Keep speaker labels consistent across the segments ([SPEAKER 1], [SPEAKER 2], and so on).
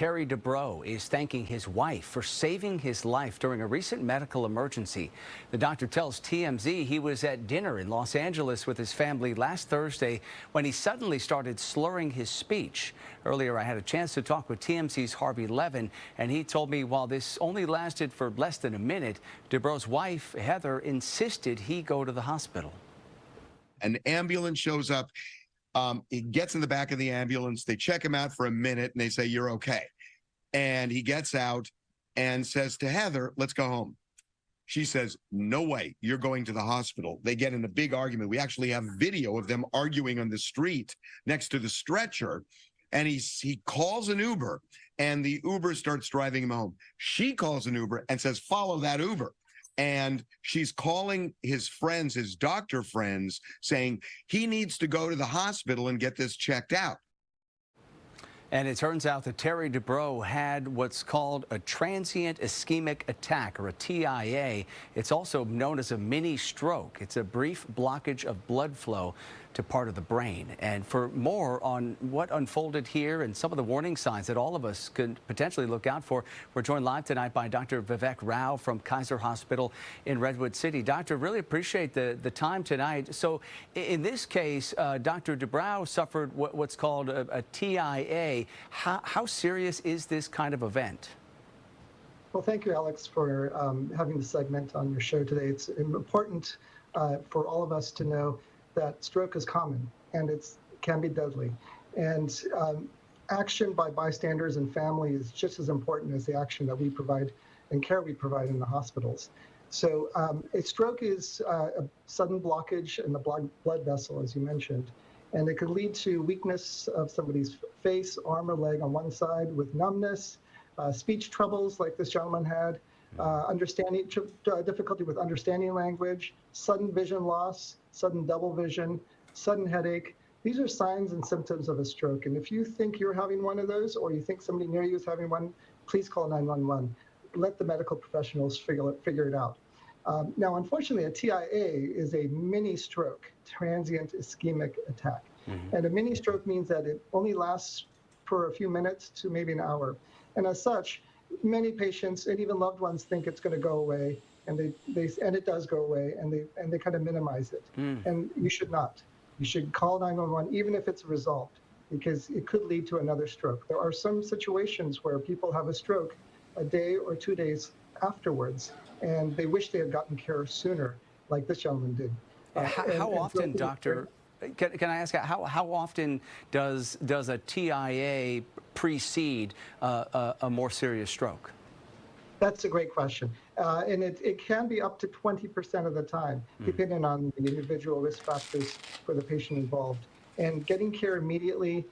[SPEAKER 1] Terry Dubrow is thanking his wife for saving his life during a recent medical emergency. The doctor tells TMZ he was at dinner in Los Angeles with his family last Thursday when he suddenly started slurring his speech. Earlier, I had a chance to talk with TMZ's Harvey Levin, and he told me while this only lasted for less than a minute, Dubrow's wife, Heather, insisted he go to the hospital.
[SPEAKER 2] An ambulance shows up. He gets in the back of the ambulance. They check him out for a minute, and they say, "You're okay." And he gets out and says to Heather, "Let's go home." She says, "No way, you're going to the hospital." They get in a big argument. We actually have video of them arguing on the street next to the stretcher. And he calls an Uber, and the Uber starts driving him home. She calls an Uber and says, "Follow that Uber." And she's calling his friends, his doctor friends, saying he needs to go to the hospital and get this checked out.
[SPEAKER 1] And it turns out that Terry Dubrow had what's called a transient ischemic attack, or a TIA. It's also known as a mini stroke. It's a brief blockage of blood flow to part of the brain. And for more on what unfolded here and some of the warning signs that all of us could potentially look out for, we're joined live tonight by Dr. Vivek Rao from Kaiser Hospital in Redwood City. Doctor, really appreciate the time tonight. So in this case, Dr. Dubrow suffered what's called a TIA. How serious is this kind of event?
[SPEAKER 3] Well, thank you, Alex, for having the segment on your show today. It's important for all of us to know that stroke is common and it can be deadly. And action by bystanders and family is just as important as the action that we provide and care we provide in the hospitals. So a stroke is a sudden blockage in the blood vessel, as you mentioned, and it could lead to weakness of somebody's face, arm, or leg on one side with numbness, speech troubles like this gentleman had, difficulty with understanding language, sudden vision loss, sudden double vision, sudden headache. These are signs and symptoms of a stroke. And if you think you're having one of those, or you think somebody near you is having one, please call 911. Let the medical professionals figure it out. Now, unfortunately, a TIA is a mini stroke, transient ischemic attack. And a mini stroke means that it only lasts for a few minutes to maybe an hour. And as such, many patients and even loved ones think it's going to go away, and it does go away, and they kind of minimize it. And you should not. You should call 911 even if it's resolved, because it could lead to another stroke. There are some situations where people have a stroke a day or 2 days afterwards, and they wish they had gotten care sooner, like this gentleman did.
[SPEAKER 1] How often, doctor? Can I ask, how often does a TIA precede a more serious stroke?
[SPEAKER 3] That's a great question. And it can be up to 20% of the time, depending on the individual risk factors for the patient involved. And getting care immediately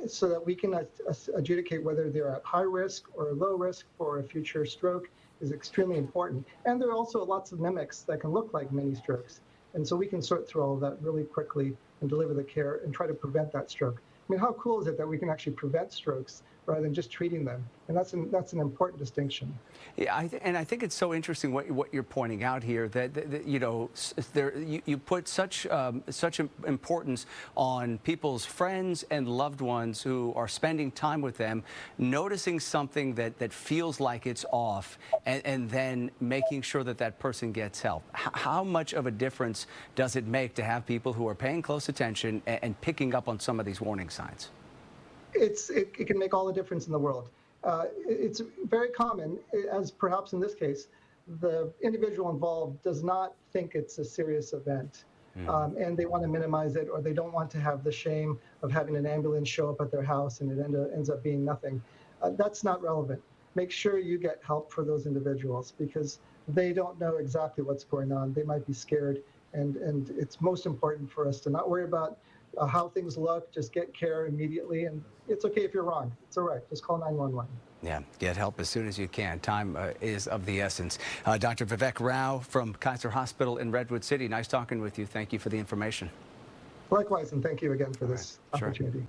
[SPEAKER 3] so that we can adjudicate whether they're at high risk or low risk for a future stroke is extremely important. And there are also lots of mimics that can look like mini strokes. And so we can sort through all of that really quickly and deliver the care and try to prevent that stroke. I mean, how cool is it that we can actually prevent strokes rather than just treating them? And that's an important distinction.
[SPEAKER 1] Yeah, and I think it's so interesting what you're pointing out here, that you know, you put such importance on people's friends and loved ones who are spending time with them, noticing something that feels like it's off, and then making sure that person gets help. How much of a difference does it make to have people who are paying close attention and picking up on some of these warning signs?
[SPEAKER 3] It can make all the difference in the world. It's very common, as perhaps in this case, the individual involved does not think it's a serious event, and they want to minimize it, or they don't want to have the shame of having an ambulance show up at their house and it ends up being nothing. That's not relevant. Make sure you get help for those individuals, because they don't know exactly what's going on. They might be scared, and it's most important for us to not worry about how things look. Just get care immediately, and it's okay if you're wrong. It's all right. Just call 911.
[SPEAKER 1] Yeah, get help as soon as you can. Time is of the essence. Dr. Vivek Rao from Kaiser Hospital in Redwood City. Nice talking with you. Thank you for the information.
[SPEAKER 3] Likewise, and thank you again for this opportunity.